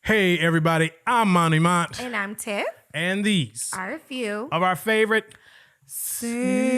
Hey everybody, I'm Monty Mont. And I'm Tiff. And these are a few of our favorite sings.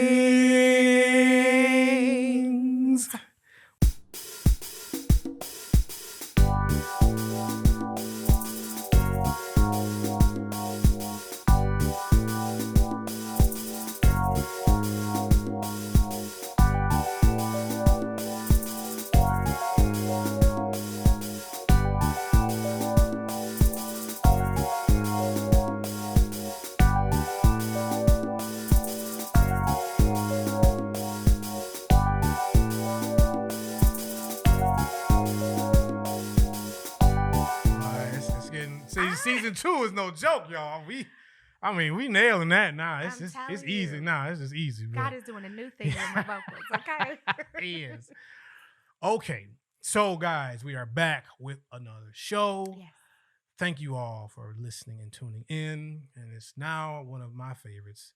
Season 2 is no joke, y'all. We nailing that now. It's easy now. It's just easy. God is doing a new thing with my vocals, okay? He is. Okay, so guys, we are back with another show. Yes. Thank you all for listening and tuning in. And it's now one of my favorites,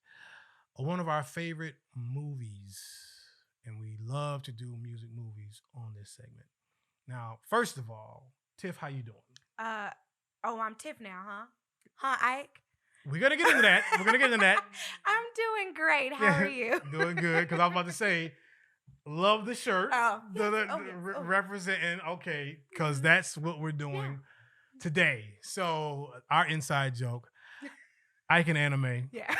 one of our favorite movies. And we love to do music movies on this segment. Now, first of all, Tiff, how you doing? I'm Tiff now, huh? Huh, Ike? We're going to get into that. I'm doing great. How are you? Doing good, because I was about to say, love the shirt. Representing, okay, because that's what we're doing today. So, our inside joke, Ike and anime. Yeah.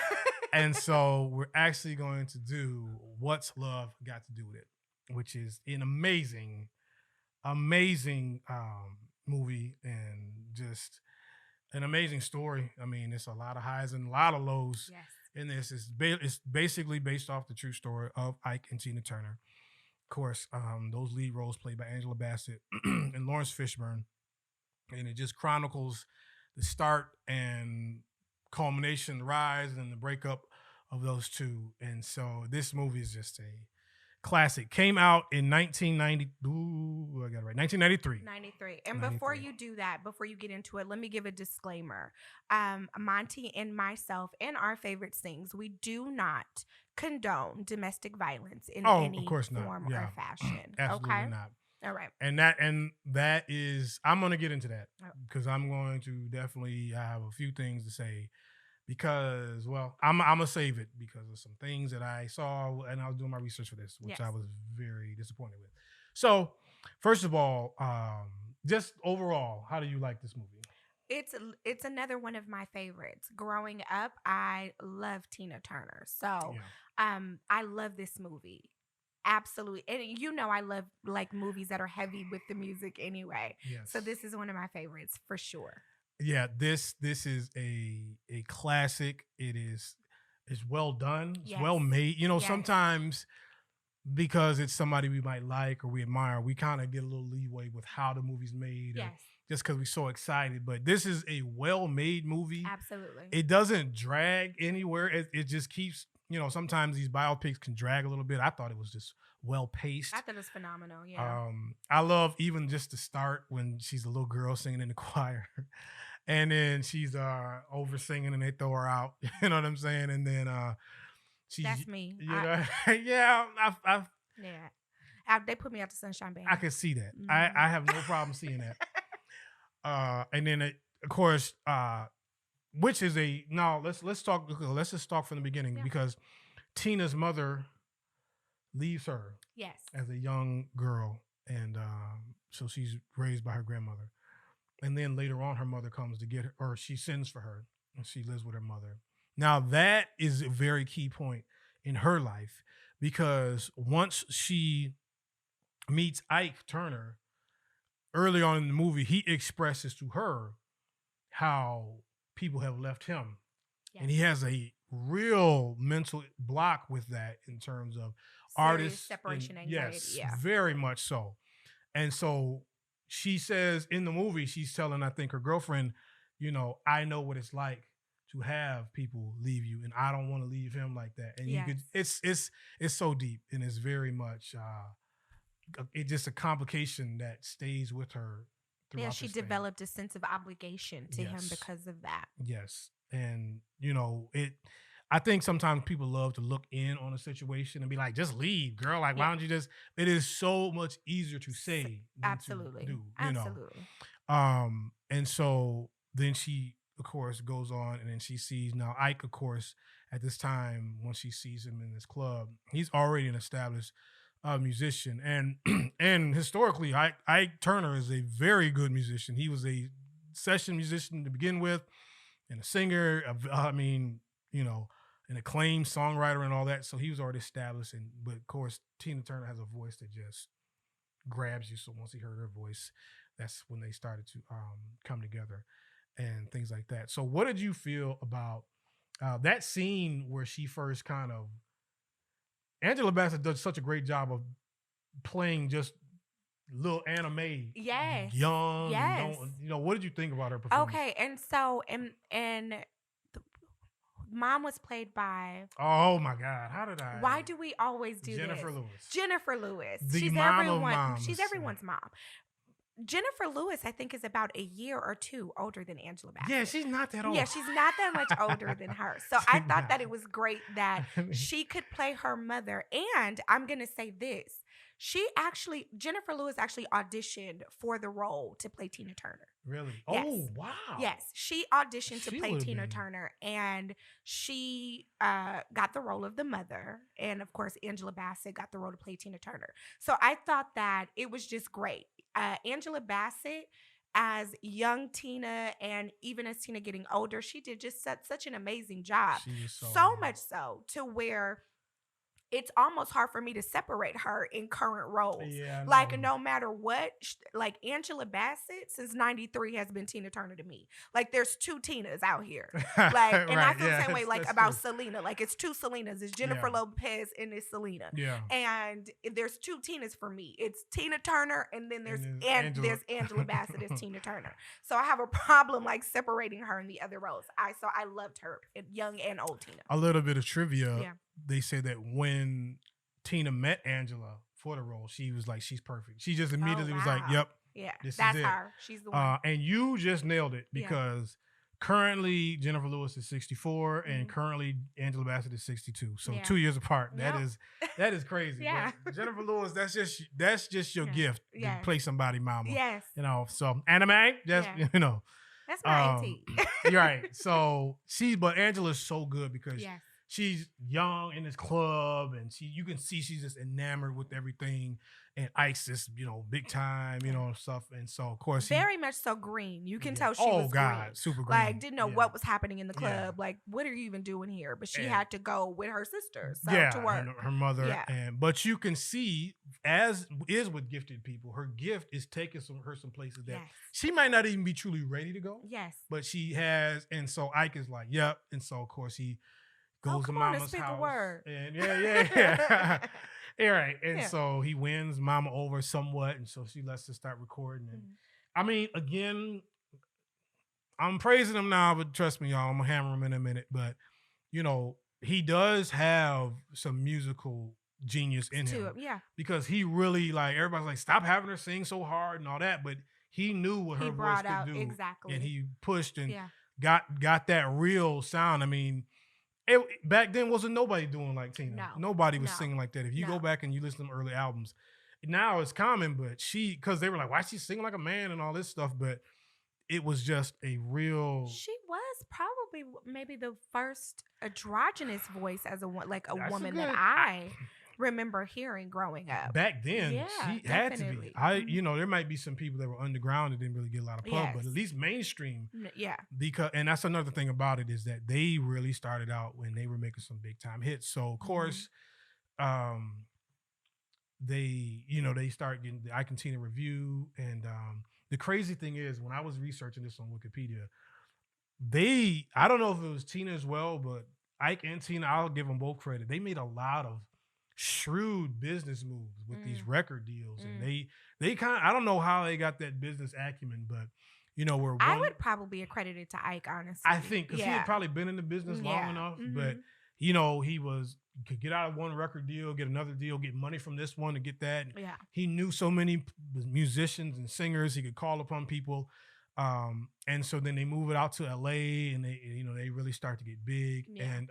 And so, we're actually going to do What's Love Got to Do With It, which is an amazing movie and just an amazing story. I mean, it's a lot of highs and a lot of lows in this. It's basically based off the true story of Ike and Tina Turner. Of course, those lead roles played by Angela Bassett and Laurence Fishburne. And it just chronicles the start and culmination, the rise and the breakup of those two. And so this movie is just a classic. Came out in 1993. 93. And before you do that, before you get into it, let me give a disclaimer. Monty and myself and our favorite sings, we do not condone domestic violence in any form or fashion. Absolutely not. All right. And that is, I'm going to get into that because I'm going to definitely have a few things to say. Because, well, I'm going to save it because of some things that I saw and I was doing my research for this, which I was very disappointed with. So, first of all, just overall, how do you like this movie? It's another one of my favorites. Growing up, I love Tina Turner. So, I love this movie. Absolutely. And I love like movies that are heavy with the music anyway. Yes. So, this is one of my favorites for sure. Yeah, this is a classic. It's well done. It's well made. Sometimes because it's somebody we might like or we admire, we kind of get a little leeway with how the movie's made. Yes. Just because we're so excited. But this is a well-made movie. Absolutely. It doesn't drag anywhere. It just keeps, sometimes these biopics can drag a little bit. I thought it was just well-paced. I thought it was phenomenal, yeah. I love even just the start when she's a little girl singing in the choir. And then she's over singing and they throw her out. You know what I'm saying? And then that's me. They put me out to Sunshine Band. I can see that. Mm-hmm. I have no problem seeing that. And then of course, which is let's just talk from the beginning because Tina's mother leaves her as a young girl. And so she's raised by her grandmother. And then later on, her mother comes to get her, or she sends for her, and she lives with her mother. Now, that is a very key point in her life because once she meets Ike Turner, early on in the movie, he expresses to her how people have left him. Yes. And he has a real mental block with that in terms of artists. Separation anxiety. Yes, very much so. And so she says in the movie, she's telling, I think, her girlfriend, I know what it's like to have people leave you, and I don't want to leave him like that. And you could, it's so deep, and it's very much, it's just a complication that stays with her. Yeah, she developed a sense of obligation to him because of that. Yes, and I think sometimes people love to look in on a situation and be like, just leave, girl. Like, why don't you just, it is so much easier to say than Absolutely. to do, Absolutely. And so then she, of course, goes on, and then she sees now Ike, of course, at this time when she sees him in this club, he's already an established musician, and and historically, Ike Turner is a very good musician. He was a session musician to begin with, and a singer. I mean, you know, an acclaimed songwriter and all that. So he was already established. And but of course, Tina Turner has a voice that just grabs you. So once he heard her voice, that's when they started to come together and things like that. So what did you feel about that scene where she first kind of Angela Bassett does such a great job of playing just little anime, Yes. young, Yes. and don't, what did you think about her performance? Okay, and so and mom was played by. Oh my God, how did I? Why do we always do Jennifer this? Lewis. Jennifer Lewis. The She's mom of everyone. moms. She's everyone's mom. Jennifer Lewis, I think, is about a year or two older than Angela Bassett. Yeah, she's not that old. Yeah, she's not that much older than her. So I thought that it was great that she could play her mother. And I'm going to say this. Jennifer Lewis actually auditioned for the role to play Tina Turner. Really? Yes. Oh, wow. Yes, she auditioned to She play would've Tina been- Turner, and she got the role of the mother. And of course, Angela Bassett got the role to play Tina Turner. So I thought that it was just great. Angela Bassett, as young Tina, and even as Tina getting older, she did just such an amazing job. She was So much so to where it's almost hard for me to separate her in current roles. Yeah, like no matter what, like Angela Bassett since '93 has been Tina Turner to me. Like there's two Tinas out here. Like, and I feel the same way like about Selena. Like it's two Selenas. It's Jennifer Lopez and it's Selena. Yeah. And there's two Tinas for me. It's Tina Turner and then there's Angela. Angela Bassett as Tina Turner. So I have a problem like separating her in the other roles. I loved her, young and old Tina. A little bit of trivia. Yeah. They say that when Tina met Angela for the role, she was like, she's perfect. She just immediately was like, yep. Yeah, that's her. She's the one. And you just nailed it because currently Jennifer Lewis is 64 and currently Angela Bassett is 62. So 2 years apart. Yep. That is crazy. Yeah. But Jennifer Lewis, that's just your gift to play somebody mama. Yes. So anime, just That's my auntie. You're right. So but Angela's so good because she's young in this club, and you can see she's just enamored with everything. And Ike's just, big time, stuff. And so, of course, very much so green. You can tell she was green. Super green. Like, didn't know what was happening in the club. Like, what are you even doing here? But she had to go with her sisters to work. Her mother. Yeah. But you can see, as is with gifted people, her gift is taking her some places that she might not even be truly ready to go. Yes. But she has. And so Ike is like, yep. And so, of course, he goes to mama's house. A word. And yeah. Yeah, right. And so he wins mama over somewhat. And so she lets her start recording. And I mean, again, I'm praising him now, but trust me, y'all, I'm going to hammer him in a minute. But, he does have some musical genius in him. Yeah. Because he really, like, everybody's like, stop having her sing so hard and all that. But he knew what her voice could do. Exactly. And he pushed and got that real sound. I mean, back then wasn't nobody doing like Tina. No. Nobody was singing like that. If you go back and you listen to them early albums, now it's common, but because they were like, why is she singing like a man and all this stuff? But it was just a real. She was probably maybe the first androgynous voice as a woman that I remember hearing growing up. Back then, she had to be. There might be some people that were underground that didn't really get a lot of pub, but at least mainstream. Yeah. And that's another thing about it is that they really started out when they were making some big time hits. So of course, they start getting the Ike and Tina review. And the crazy thing is, when I was researching this on Wikipedia, I don't know if it was Tina as well, but Ike and Tina, I'll give them both credit. They made a lot of shrewd business moves with these record deals, and they kind of, I don't know how they got that business acumen, but I would probably be accredited to Ike, honestly. I think because he had probably been in the business long enough, but he could get out of one record deal, get another deal, get money from this one to get that. Yeah, he knew so many musicians and singers. He could call upon people, and so then they move it out to LA, and they really start to get big. And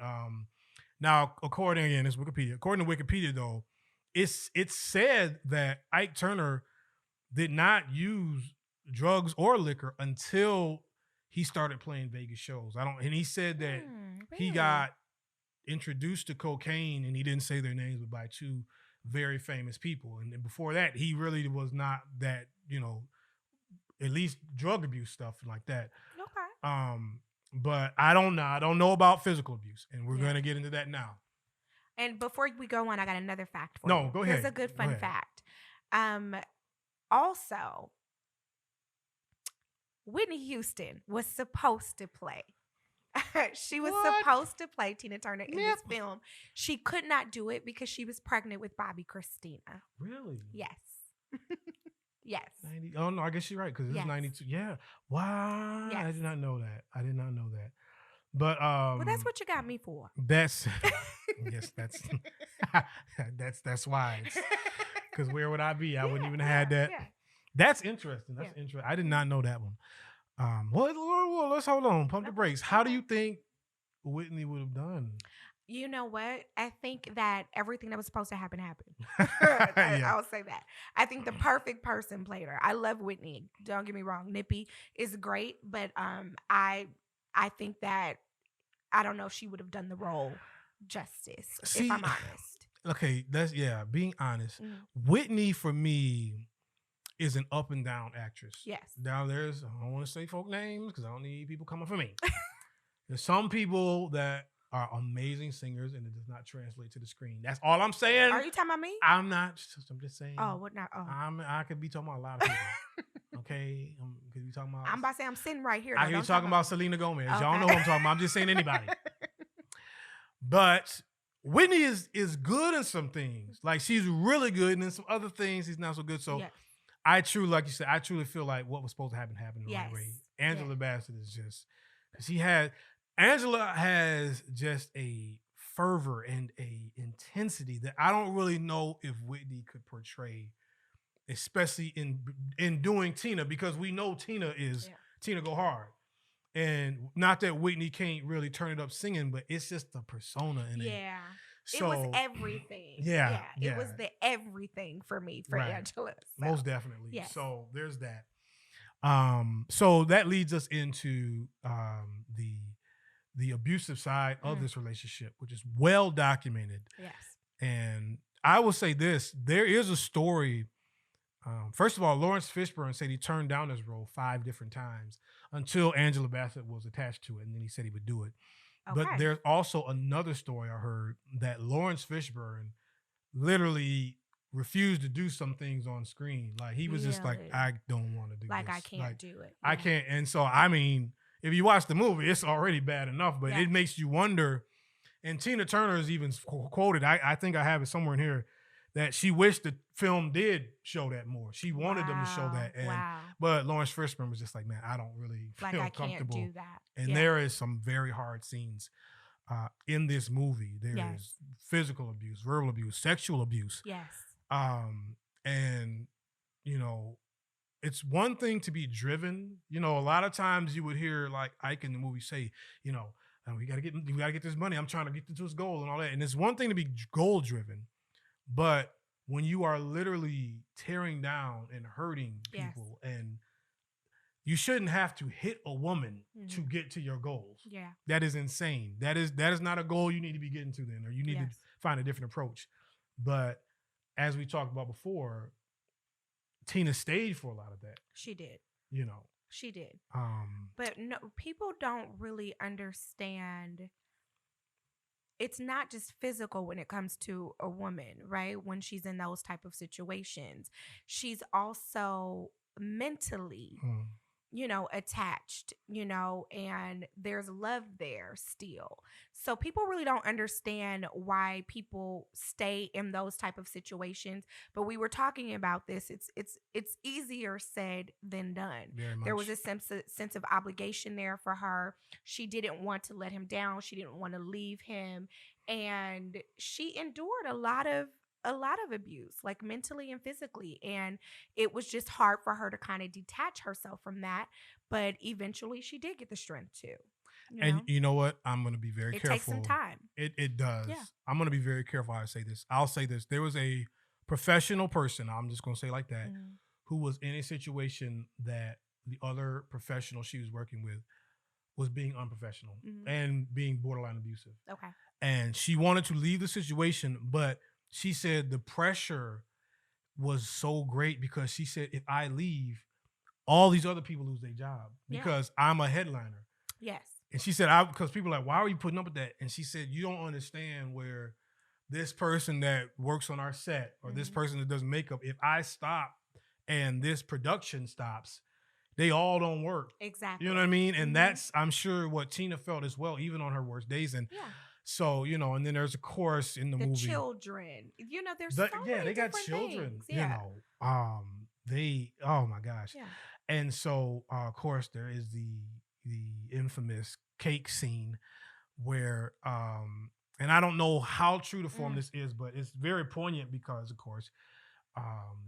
now, according to Wikipedia, though, it's said that Ike Turner did not use drugs or liquor until he started playing Vegas shows. And he said that he really? got introduced to cocaine, and he didn't say their names, but by two very famous people. And then before that, he really was not that, at least drug abuse stuff like that. Okay. But I don't know. I don't know about physical abuse, and we're going to get into that now. And before we go on, I got another fact for you. No, go ahead. Here's a good fun fact. Also, Whitney Houston was supposed to play. She was supposed to play Tina Turner in this film. She could not do it because she was pregnant with Bobby Christina. Really? Yes. Yes. 90, oh, no, I guess you're right, because it's 92. Yeah. Wow. Yes. I did not know that. But well, that's what you got me for. That's yes, that's why. Because where would I be? I wouldn't even have had that. Yeah. That's interesting. That's interesting. I did not know that one. Well, let's hold on. Pump the brakes. How do you think Whitney would have done? You know what? I think that everything that was supposed to happen happened. I'll say that. I think the perfect person played her. I love Whitney. Don't get me wrong. Nippy is great, but I think that I don't know if she would have done the role justice, if I'm honest. Okay, being honest. Mm-hmm. Whitney, for me, is an up and down actress. Yes. Now I don't want to say folk names because I don't need people coming for me. There's some people that are amazing singers and it does not translate to the screen. That's all I'm saying. Are you talking about me? I'm not. I'm just saying. Oh, what not? Oh. I could be talking about a lot of people. Okay, could be talking about. I'm about to say I'm sitting right here. I hear you talking about Selena Gomez. Okay. Y'all know who I'm talking about. I'm just saying anybody. But Whitney is good in some things. Like she's really good, and in some other things she's not so good. So I truly, like you said, I truly feel like what was supposed to happen happened the right way. Angela Bassett is just Angela has just a fervor and a intensity that I don't really know if Whitney could portray, especially in doing Tina, because we know Tina is Tina go hard. And not that Whitney can't really turn it up singing, but it's just the persona in it. Yeah. So, it was everything. Yeah. It was the everything for me, for Angela. So. Most definitely. Yes. So there's that. So that leads us into the abusive side of this relationship, which is well documented. Yes. And I will say this, there is a story. First of all, Laurence Fishburne said he turned down this role 5 different times until Angela Bassett was attached to it, and then he said he would do it. Okay. But there's also another story I heard that Laurence Fishburne literally refused to do some things on screen. Like he was just like, I don't want to do this. Like I can't do it. I can't. And so, I mean, if you watch the movie, it's already bad enough, but it makes you wonder. And Tina Turner is even quoted, I think I have it somewhere in here, that she wished the film did show that more. She wanted them to show that. And, but Laurence Fishburne was just like, man, I don't really feel comfortable. Can't do that. And there is some very hard scenes in this movie. There is physical abuse, verbal abuse, sexual abuse. Yes. And, you know, it's one thing to be driven. You know, a lot of times you would hear like Ike in the movie say, you know, we gotta get this money. I'm trying to get to his goal and all that. And it's one thing to be goal driven. But when you are literally tearing down and hurting people, and you shouldn't have to hit a woman to get to your goals. Yeah. That is insane. That is not a goal you need to be getting to then, or you need to find a different approach. But as we talked about before, Tina stayed for a lot of that. She did. You know. She did. But no, people don't really understand. It's not just physical when it comes to a woman, right? When she's in those type of situations, she's also mentally, you know, attached, you know, and there's love there still. So people really don't understand why people stay in those type of situations. But we were talking about this. It's easier said than done. There was a sense of obligation there for her. She didn't want to let him down. She didn't want to leave him. And she endured a lot of abuse, like mentally and physically. And it was just hard for her to kind of detach herself from that. But eventually she did get the strength to. You know what? I'm going to be very careful. It takes some time. It does. Yeah. I'm going to be very careful how I say this. I'll say this. There was a professional person, I'm just going to say like that, who was in a situation that the other professional she was working with was being unprofessional and being borderline abusive. Okay. And she wanted to leave the situation, but she said the pressure was so great because she said, if I leave, all these other people lose their job because I'm a headliner. Yes. And she said, because people are like, why are you putting up with that? And she said, you don't understand where this person that works on our set or this person that does makeup, if I stop and this production stops, they all don't work. Exactly. You know what I mean? And that's, I'm sure, what Tina felt as well, even on her worst days. And so, you know, and then there's a chorus in the movie. The children. You know, there's so many they got different children, things. you know. Oh my gosh. Yeah. And so, of course, there is the infamous cake scene where and I don't know how true to form this is, but it's very poignant because, of course,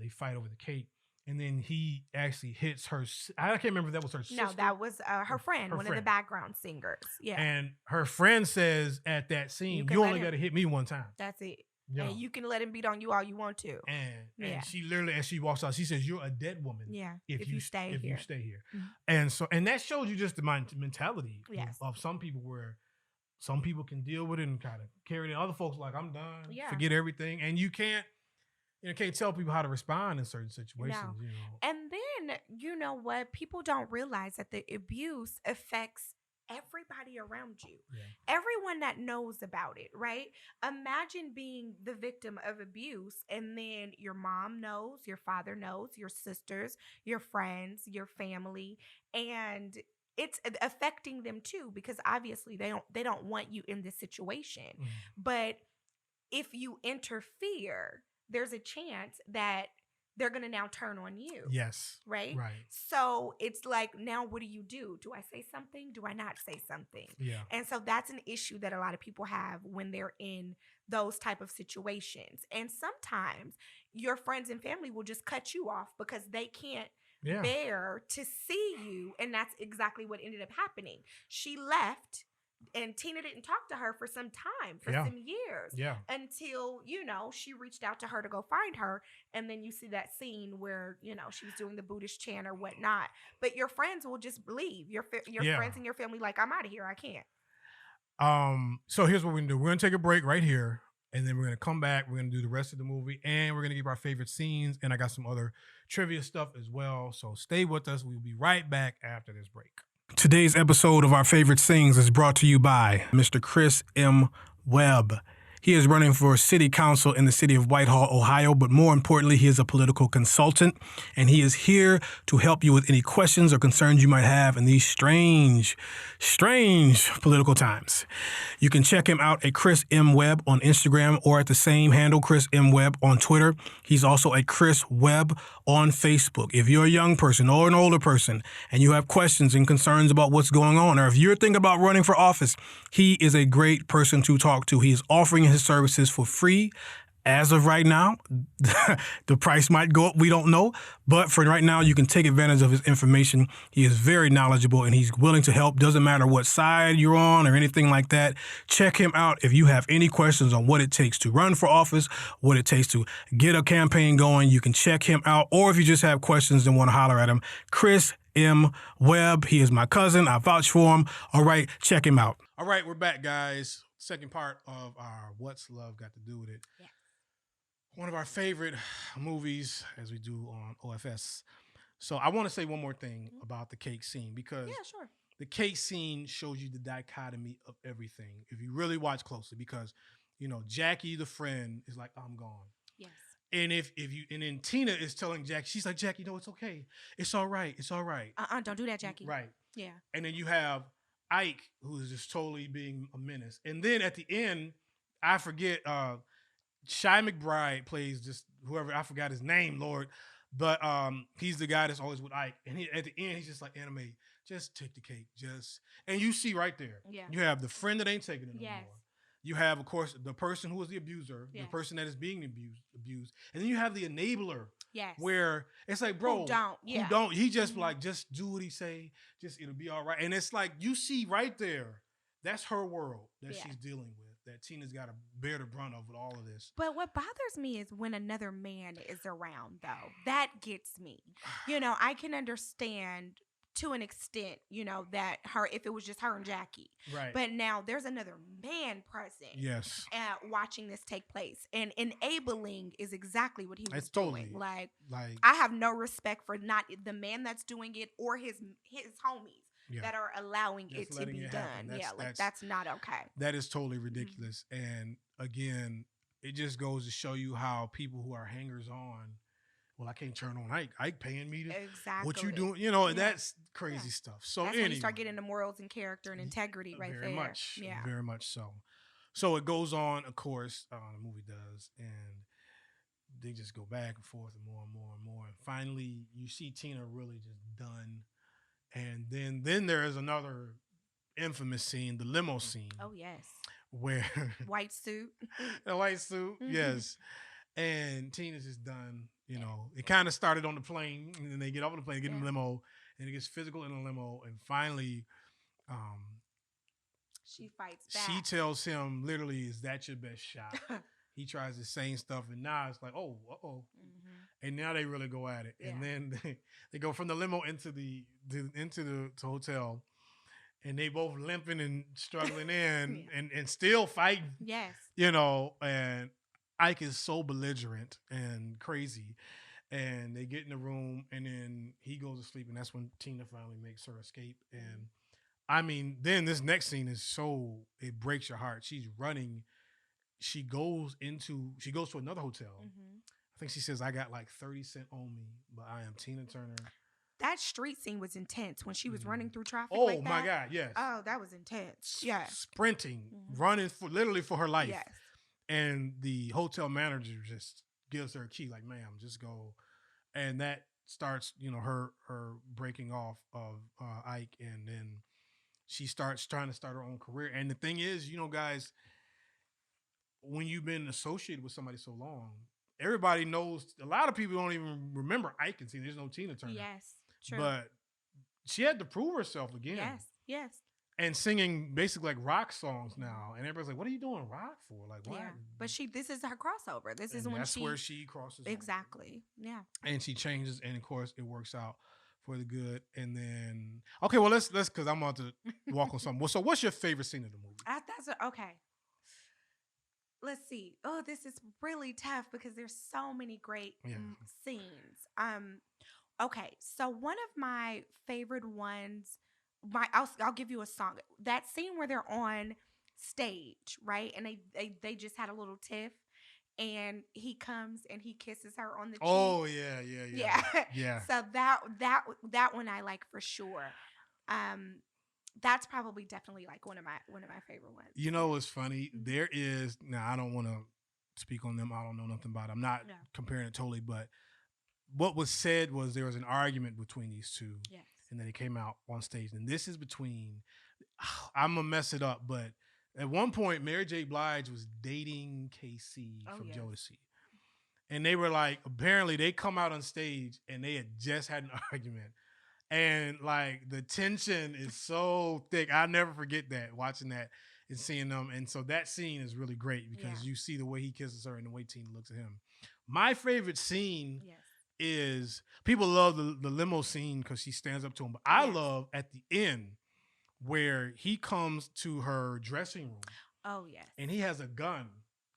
they fight over the cake. And then he actually hits her. I can't remember if that was her sister. No, that was her friend, one of the background singers. Yeah. And her friend says at that scene, you only got to hit me one time. That's it. Yeah. And you can let him beat on you all you want to. And she literally, as she walks out, she says, you're a dead woman. Yeah. If you stay here. You stay here. Mm-hmm. And so, and that shows you just the mentality of some people, where some people can deal with it and kind of carry it. Other folks like, I'm done. Yeah. Forget everything. And you can't tell people how to respond in certain situations. No. You know. And then, you know what? People don't realize that the abuse affects everybody around you. Yeah. Everyone that knows about it, right? Imagine being the victim of abuse and then your mom knows, your father knows, your sisters, your friends, your family, and it's affecting them too, because obviously they don't want you in this situation. But if you interfere, there's a chance that they're going to now turn on you. Yes. Right? Right. So it's like, now what do? Do I say something? Do I not say something? Yeah. And so that's an issue that a lot of people have when they're in those type of situations. And sometimes your friends and family will just cut you off because they can't bear to see you. And that's exactly what ended up happening. She left. And Tina didn't talk to her for some time, for some years. Yeah. Until, you know, she reached out to her to go find her. And then you see that scene where, you know, she was doing the Buddhist chant or whatnot. But your friends will just leave. Your friends and your family like, I'm out of here. I can't. So here's what we're going to do. We're going to take a break right here. And then we're going to come back. We're going to do the rest of the movie. And we're going to give our favorite scenes. And I got some other trivia stuff as well. So stay with us. We'll be right back after this break. Today's episode of Our Favorite Things is brought to you by Mr. Chris M. Webb. He is running for city council in the city of Whitehall, Ohio, but more importantly, he is a political consultant, and he is here to help you with any questions or concerns you might have in these strange political times. You can check him out at Chris M. Webb on Instagram or at the same handle, Chris M. Webb on Twitter. He's also at Chris Webb on Facebook. If you're a young person or an older person and you have questions and concerns about what's going on, or if you're thinking about running for office, he is a great person to talk to. He is offering his services for free. As of right now, the price might go up. We don't know. But for right now, you can take advantage of his information. He is very knowledgeable and he's willing to help. Doesn't matter what side you're on or anything like that. Check him out if you have any questions on what it takes to run for office, what it takes to get a campaign going. You can check him out. Or if you just have questions and want to holler at him, Chris M. Webb. He is my cousin. I vouch for him. All right, check him out. All right, we're back, guys. Second part of our What's Love Got to Do with It. Yeah. One of our favorite movies, as we do on OFS. So I want to say one more thing about the cake scene, because the cake scene shows you the dichotomy of everything if you really watch closely, because, you know, Jackie, the friend, is like, I'm gone. Yes. And and then Tina is telling Jackie, she's like, Jackie, no, it's okay. It's all right. It's all right. Don't do that, Jackie. Right. Yeah. And then you have Ike, who is just totally being a menace. And then at the end, I forget, Shy McBride plays just whoever, I forgot his name, Lord. But he's the guy that's always with Ike. And at the end, he's just like, Anime, just take the cake. And you see right there, you have the friend that ain't taking it anymore. You have, of course, the person who is the abuser, the person that is being abused. And then you have the enabler. Yes. Where it's like, bro, who don't. He just like, just do what he say. Just, it'll be all right. And it's like, you see right there, that's her world that she's dealing with. that Tina's got to bear the brunt of with all of this. But what bothers me is when another man is around, though. That gets me. You know, I can understand to an extent, you know, that if it was just her and Jackie. Right. But now there's another man present. Yes. Watching this take place. And enabling is exactly what he was totally, doing. Like, I have no respect for not the man that's doing it or his homies that are allowing it to be done. That's not okay. That is totally ridiculous. And again, it just goes to show you how people who are hangers on, well, I can't turn on Ike. Ike paying me to what you doing? You know, that's crazy stuff. So that's when you start getting into morals and character and integrity right very there. Much, very much so. So it goes on, of course, the movie does, and they just go back and forth and more and more and more. And finally, you see Tina really just done. And then there is another infamous scene, the limo scene. Oh, yes. Where white suit. The white suit, yes. And Tina's just done. You know, it kind of started on the plane, and then they get off the plane, get in the limo, and it gets physical in the limo, and finally, she fights back. She tells him, literally, "Is that your best shot?" He tries the same stuff, and now it's like, "Oh, and now they really go at it, and then they go from the limo into the hotel, and they both limping and struggling in, and still fighting. Yes, you know, and Ike is so belligerent and crazy, and they get in the room, and then he goes to sleep, and that's when Tina finally makes her escape. And I mean, then this next scene is it breaks your heart. She's running. She goes to another hotel. I think she says, "I got like 30 cents on me, but I am Tina Turner." That street scene was intense when she was running through traffic. Oh like that. My God, yes. Oh, that was intense. Yeah, sprinting, running literally for her life. Yes. And the hotel manager just gives her a key, like, "Ma'am, just go." And that starts, her breaking off of Ike, and then she starts trying to start her own career. And the thing is, guys, when you've been associated with somebody so long, everybody knows. A lot of people don't even remember Ike and Tina. There's no Tina Turner. Yes, true. But she had to prove herself again. Yes. And singing basically like rock songs now, and everybody's like, "What are you doing rock for?" Like, why? Yeah, but this is her crossover. This is when that's where she crosses exactly. On. Yeah, and she changes, and of course, it works out for the good. And then, okay, well, let's because I'm about to walk on something. Well, so what's your favorite scene of the movie? Okay. Let's see. Oh, this is really tough because there's so many great scenes. Okay, so one of my favorite ones. I'll give you a song. That scene where they're on stage, right? And they just had a little tiff, and he comes and he kisses her on the cheek. Oh yeah. So that one I like for sure. That's probably definitely like one of my favorite ones. You know what's funny? There is now. I don't want to speak on them. I don't know nothing about it. I'm not comparing it totally, but what was said was there was an argument between these two. Yes. And then he came out on stage. And this is between, I'm going to mess it up, but at one point, Mary J. Blige was dating KC from Jodeci. And they were like, apparently they come out on stage and they had just had an argument. And like the tension is so thick. I'll never forget that, watching that and seeing them. And so that scene is really great because you see the way he kisses her and the way Tina looks at him. My favorite scene is people love the limo scene because she stands up to him, but I love at the end where he comes to her dressing room. Oh yes, and he has a gun,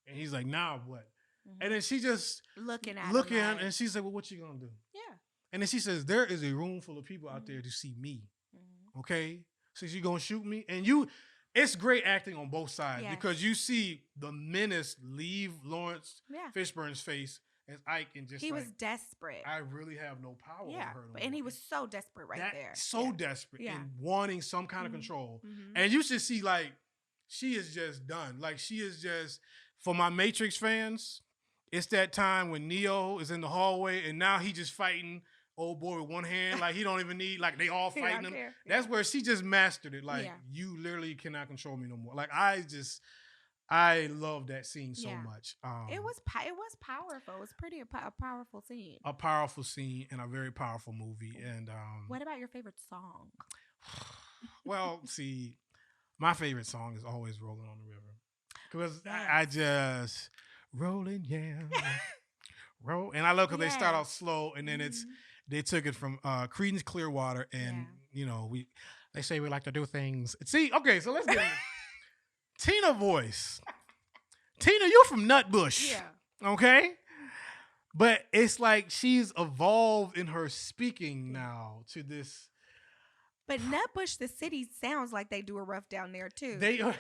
and he's like, "Now what?" And then she just looking at him, and she's like, "Well, what you gonna do?" Yeah. And then she says, "There is a room full of people out there to see me. Okay, so you gonna shoot me?" And it's great acting on both sides because you see the menace leave Laurence Fishburne's face. As Ike and just he was desperate. I really have no power over her. And he was so desperate there. So desperate and wanting some kind of control. And you should see, like, she is just done. Like, she is just, for my Matrix fans, it's that time when Neo is in the hallway and now he just fighting old boy with one hand. Like, he don't even need, like, they all fighting him. That's where she just mastered it. Like, you literally cannot control me no more. Like, I love that scene so much. It was powerful. It was pretty a powerful scene. A powerful scene and a very powerful movie. And what about your favorite song? Well, see, my favorite song is always "Rolling on the River." Because Yes. I just rolling, yeah. Roll. And I love because they start off slow and then they took it from Creedence Clearwater and they say we like to do things. See, okay, so let's get into Tina voice. Tina, you're from Nutbush. Yeah. Okay? But it's like she's evolved in her speaking now to this. But Nutbush, the city sounds like they do a rough down there too. They like,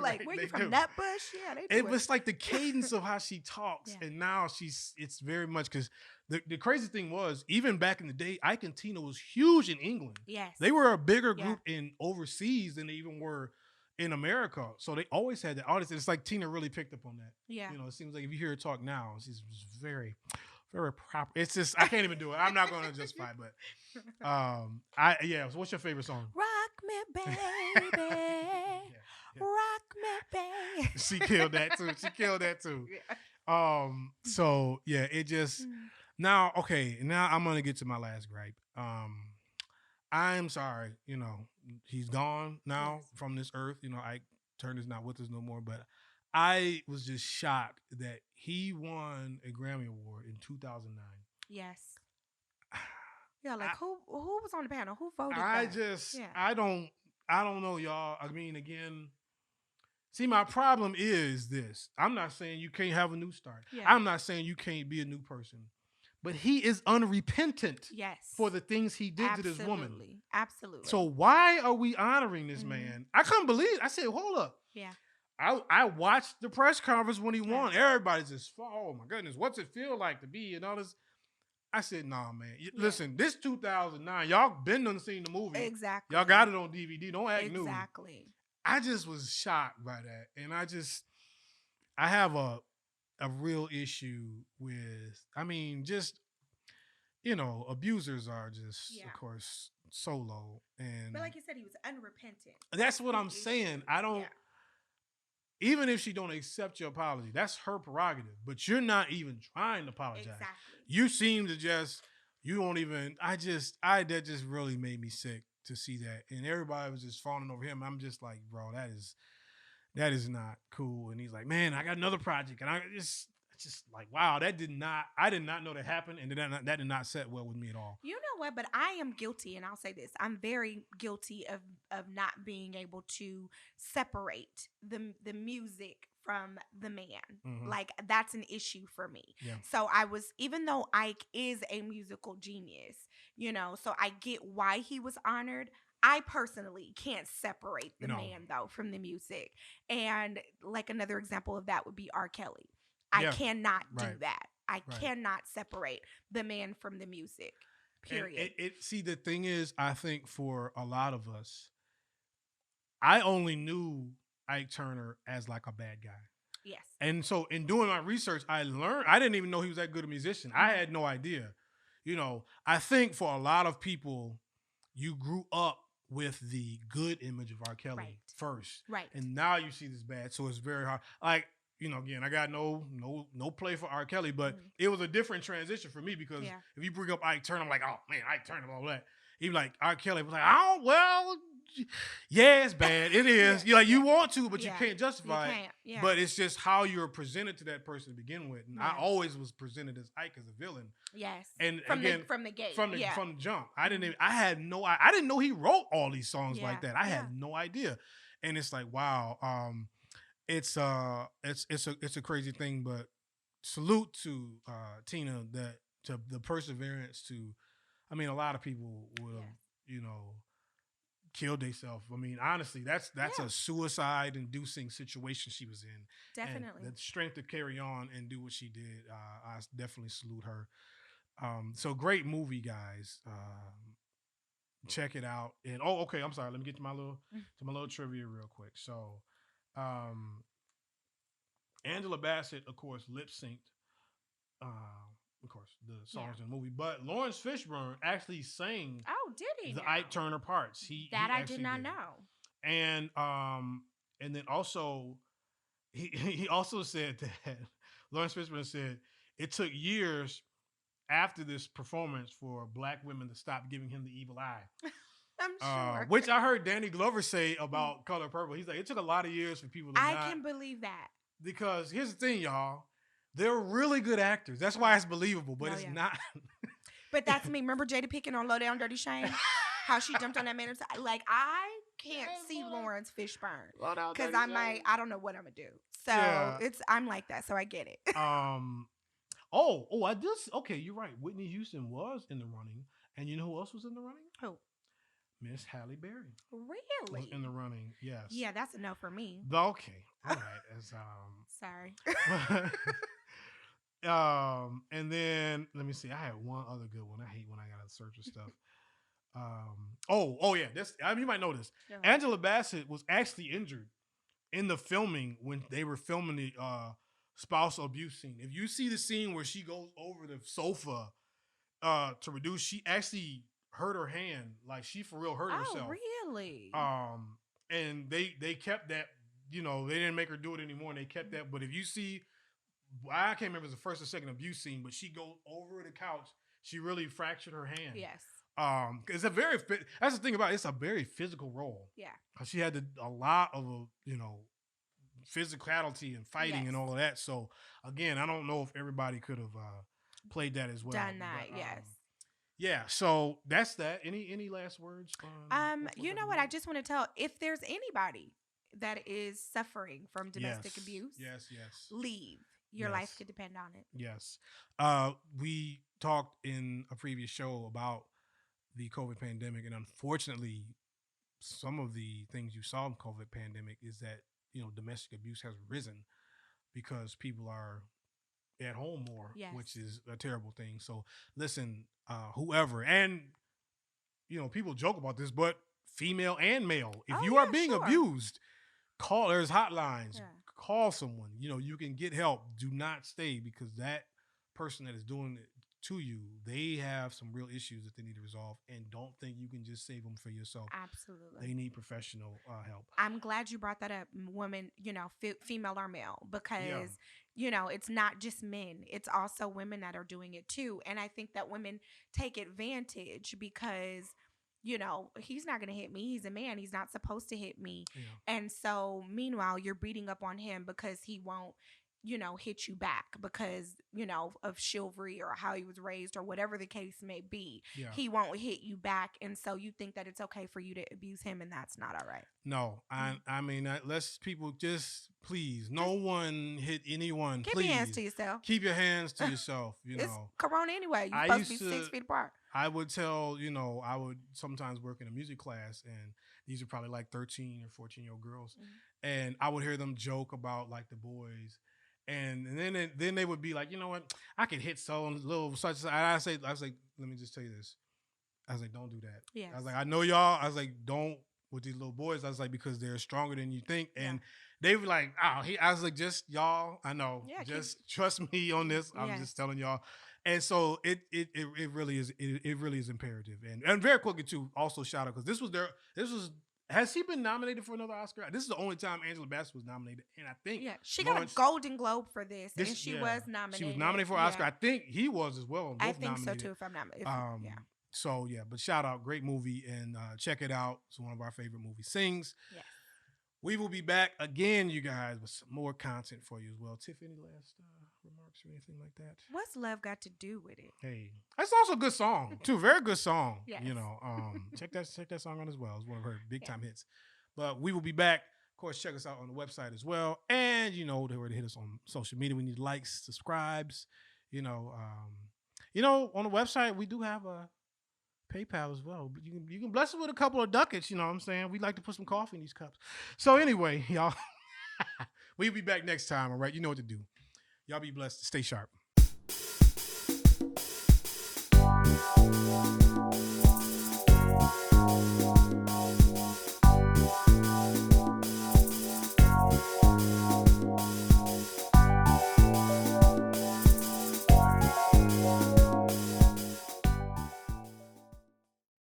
right, where you from, Nutbush? Yeah, they do. It was like the cadence of how she talks, and now it's very much because the crazy thing was even back in the day, Ike and Tina was huge in England. Yes, they were a bigger group in overseas than they even were in America. So they always had the audience. It's like Tina really picked up on that. Yeah, it seems like if you hear her talk now, she's very, very proper. It's just I can't even do it. I'm not going to justify it, but So what's your favorite song? Rock me, baby. Rock me, baby. She killed that too. So yeah, it just now I'm gonna get to my last gripe. I'm sorry, he's gone now from this earth. Ike Turner's not with us no more, but I was just shocked that he won a Grammy Award in 2009. Yes. Yeah, like who was on the panel? Who voted? I don't know, y'all. I mean, again, see, my problem is this. I'm not saying you can't have a new start. Yeah. I'm not saying you can't be a new person. But he is unrepentant for the things he did to this woman. Absolutely. So why are we honoring this man? I couldn't believe it. I said, hold up. Yeah. I watched the press conference when he won. Everybody's just, oh my goodness, what's it feel like to be and all this? I said, nah, man. Listen, this 2009, y'all been done seen the movie. Exactly. Y'all got it on DVD. Don't act new. Exactly. I just was shocked by that. And I have a real issue with, abusers are just, of course, so low. But like you said, he was unrepentant. That's what I'm saying. I don't, even if she don't accept your apology, that's her prerogative. But you're not even trying to apologize. Exactly. You seem to you won't even, that just really made me sick to see that. And everybody was just fawning over him. I'm just like, bro, that is not cool. And he's like, man, I got another project. And I just like, wow, I did not know that happened. And that did not set well with me at all. You know what? But I am guilty. And I'll say this. I'm very guilty of not being able to separate the music from the man. Mm-hmm. Like, that's an issue for me. Yeah. So even though Ike is a musical genius, so I get why he was honored. I personally can't separate the man, though, from the music. And like another example of that would be R. Kelly. I cannot do that. I cannot separate the man from the music, period. See, the thing is, I think for a lot of us, I only knew Ike Turner as like a bad guy. Yes. And so in doing my research, I learned, I didn't even know he was that good a musician. I had no idea. I think for a lot of people, you grew up with the good image of R. Kelly first. Right. And now you see this bad. So it's very hard. Like, again, I got no play for R. Kelly, but it was a different transition for me because if you bring up Ike Turner, I'm like, oh man, Ike Turner, all that. Even like R. Kelly was like, oh well, yeah, it's bad. It is. You're like, you want to, but you can't justify it. Yeah. But it's just how you're presented to that person to begin with. And I always was presented as Ike as a villain. Yes. And from again, the gate. From the jump. I didn't know he wrote all these songs like that. I had no idea. And it's like, wow. It's a crazy thing, but salute to Tina to the perseverance to, a lot of people would have, killed themselves. Honestly, that's a suicide-inducing situation she was in. Definitely. And the strength to carry on and do what she did, I definitely salute her. So great movie, guys. Check it out. And okay, I'm sorry. Let me get to my little trivia real quick. So, Angela Bassett, of course, lip synced, of course, the songs in the movie. But Laurence Fishburne actually sang. Oh, did he? The Ike Turner parts. I did not know. And then also, he also said that Laurence Fishburne said it took years after this performance for black women to stop giving him the evil eye. I'm sure. Which I heard Danny Glover say about Color Purple. He's like, it took a lot of years for people to I not. can believe that. Because here's the thing, y'all. They're really good actors. That's why it's believable, but it's not. But that's me. Remember Jada Pinkett on Low Down Dirty Shame? How she jumped on that man. Like, I can't see Laurence Fishburne. Because I don't know what I'm going to do. So I'm like that. So I get it. Okay, you're right. Whitney Houston was in the running. And you know who else was in the running? Who? Miss Halle Berry. Really? Was in the running, yes. Yeah, that's a no for me. Okay. All right. Sorry. And then let me see. I had one other good one. I hate when I gotta search for stuff. Yeah. This you might know this. Yeah. Angela Bassett was actually injured in the filming when they were filming the spousal abuse scene. If you see the scene where she goes over the sofa to reduce, she actually hurt her hand. Like she for real hurt herself. Oh, really? And they kept that. You know, they didn't make her do it anymore, and they kept that. But if you see, I can't remember if it was the first or second abuse scene, but she goes over the couch. She really fractured her hand. Yes. It's that's the thing about it, it's a very physical role. Yeah. She had a lot of physicality and fighting and all of that. So again, I don't know if everybody could have played that as well. Done that, but, yes. Yeah, so that's that. Any last words? You know what? I just want to tell if there's anybody that is suffering from domestic abuse, yes, leave. Your life could depend on it. Yes. We talked in a previous show about the COVID pandemic, and unfortunately, some of the things you saw in COVID pandemic is that domestic abuse has risen because people are at home more, which is a terrible thing. So listen, whoever, and people joke about this, but female and male, if you are being abused, call. There's hotlines. Yeah. Call someone. You can get help. Do not stay because that person that is doing it to you, they have some real issues that they need to resolve, and don't think you can just save them for yourself. Absolutely. They need professional help. I'm glad you brought that up, women, female or male, because, it's not just men. It's also women that are doing it too. And I think that women take advantage because he's not going to hit me. He's a man. He's not supposed to hit me. Yeah. And so meanwhile, you're beating up on him because he won't, hit you back because, of chivalry or how he was raised or whatever the case may be. Yeah. He won't hit you back. And so you think that it's okay for you to abuse him, and that's not all right. No, I mean, let's people just please, no one hit anyone. Keep please. your hands to yourself. Keep your hands to yourself. It's Corona anyway. You're supposed to be 6 feet apart. I would tell, I would sometimes work in a music class, and these are probably like 13 or 14-year-old girls. Mm-hmm. And I would hear them joke about like the boys. And then they would be like, you know what? I could hit someone little such. I was like, let me just tell you this. I was like, don't do that. Yes. I was like, I know y'all. I was like, don't with these little boys. I was like, because they're stronger than you think. And they were like, I was like, just y'all. I know. Yeah, just trust me on this. I'm just telling y'all. And so it really is. It really is imperative. And very quickly too. Also shout out because this was. Has she been nominated for another Oscar? This is the only time Angela Bassett was nominated, and I think she got a Golden Globe for this, and she was nominated. She was nominated for an Oscar. I think he was as well. I think so too. If I'm not, So but shout out, great movie, and check it out. It's one of our favorite movies. Sings. Yes. We will be back again, you guys, with some more content for you as well. Tiff, any last remarks or anything like that? What's love got to do with it? Hey, that's also a good song too. Very good song. Yes. Check that song out as well. It's one of her big time hits. But we will be back. Of course, check us out on the website as well. And they were to hit us on social media. We need likes, subscribes. On the website we do have a PayPal as well. But you can bless us with a couple of ducats, you know what I'm saying? We like to put some coffee in these cups. So anyway, y'all, we'll be back next time, all right? You know what to do. Y'all be blessed. Stay sharp.